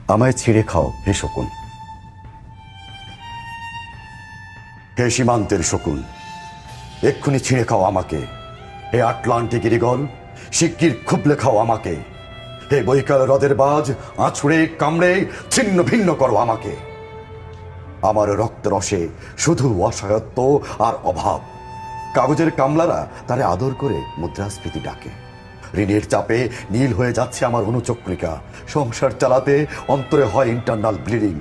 আমায় ছিঁড়ে খাও হে শকুন, হে সীমান্তের শকুন, এক্ষুনি ছিঁড়ে খাও আমাকে। হে আটলান্টিক ইগল, শিগগির খুবলে খাও আমাকে। হে বৈকাল হ্রদের বাজ, আছড়ে কামড়ে ছিন্ন ভিন্ন করো আমাকে। আমার রক্ত রসে শুধু অসহায়ত্ব আর অভাব। কাগজের কামলারা তারে আদর করে মুদ্রাস্ফীতি ডাকে। ঋণের চাপে নীল হয়ে যাচ্ছে আমার অনুচক্রিকা। সংসার চালাতে অন্তরে হয় ইন্টারনাল ব্লিডিং।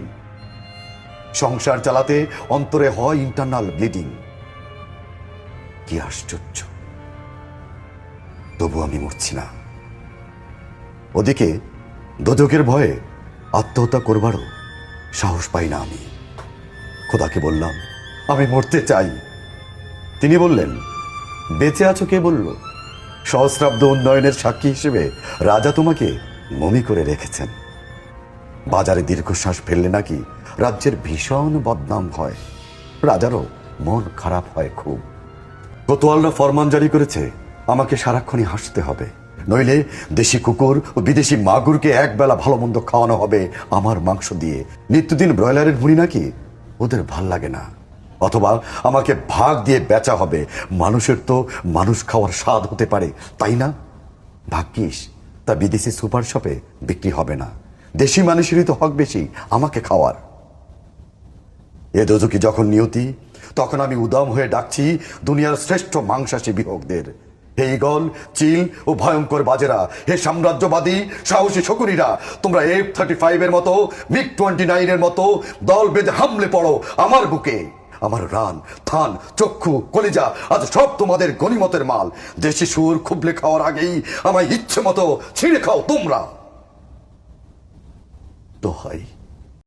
সংসার চালাতে অন্তরে হয় ইন্টারনাল ব্লিডিং। কি আশ্চর্য, তবু আমি মরছি না। ওদিকে দোজকের ভয়ে আত্মহত্যা করবারও সাহস পাই না আমি। খোদাকে বললাম, আমি মরতে চাই। তিনি বললেন, বেঁচে আছো কে বলল? সহস্রাব্দ উন্নয়নের সাক্ষী হিসেবে রাজা তোমাকে মমি করে রেখেছেন। বাজারে দীর্ঘশ্বাস ফেললে নাকি রাজ্যের ভীষণ বদনাম হয়। রাজারও মন খারাপ হয় খুব। কোতোয়ালরা ফরমান জারি করেছে, আমাকে সারাক্ষণই হাসতে হবে, নইলে দেশি কুকুর ও বিদেশি মাগুরকে একবেলা ভালো মন্দ খাওয়ানো হবে আমার মাংস দিয়ে। নিত্যদিন ব্রয়লারের ভুঁড়ি নাকি ওদের ভাল লাগে না। অথবা আমাকে ভাগ দিয়ে বেচা হবে। মানুষের তো মানুষ খাওয়ার স্বাদ হতে পারে, তাই না? ভাগ্যিস তা বিদেশি সুপার শপে বিক্রি হবে না। দেশি মানুষেরই তো হক বেশি আমাকে খাওয়ার। এ দোজকি যখন নিয়তি, তখন আমি উদাম হয়ে ডাকছি দুনিয়ার শ্রেষ্ঠ মাংসাশী বিহকদের। হে ইগল, চিল ও ভয়ঙ্কর বাজেরা, হে সাম্রাজ্যবাদী সাহসী শকুনিরা, তোমরা F-35 এর মতো, MiG-29 এর মতো দল বেঁধে হামলে পড়ো আমার বুকে। আমার রান, থান, চক্ষু, কলিজা আজ সব তোমাদের গনিমতের মাল। দেশি সুর খুবলে খাওয়ার আগেই আমায় ইচ্ছে মতো ছিঁড়ে খাও তোমরা। তো হয়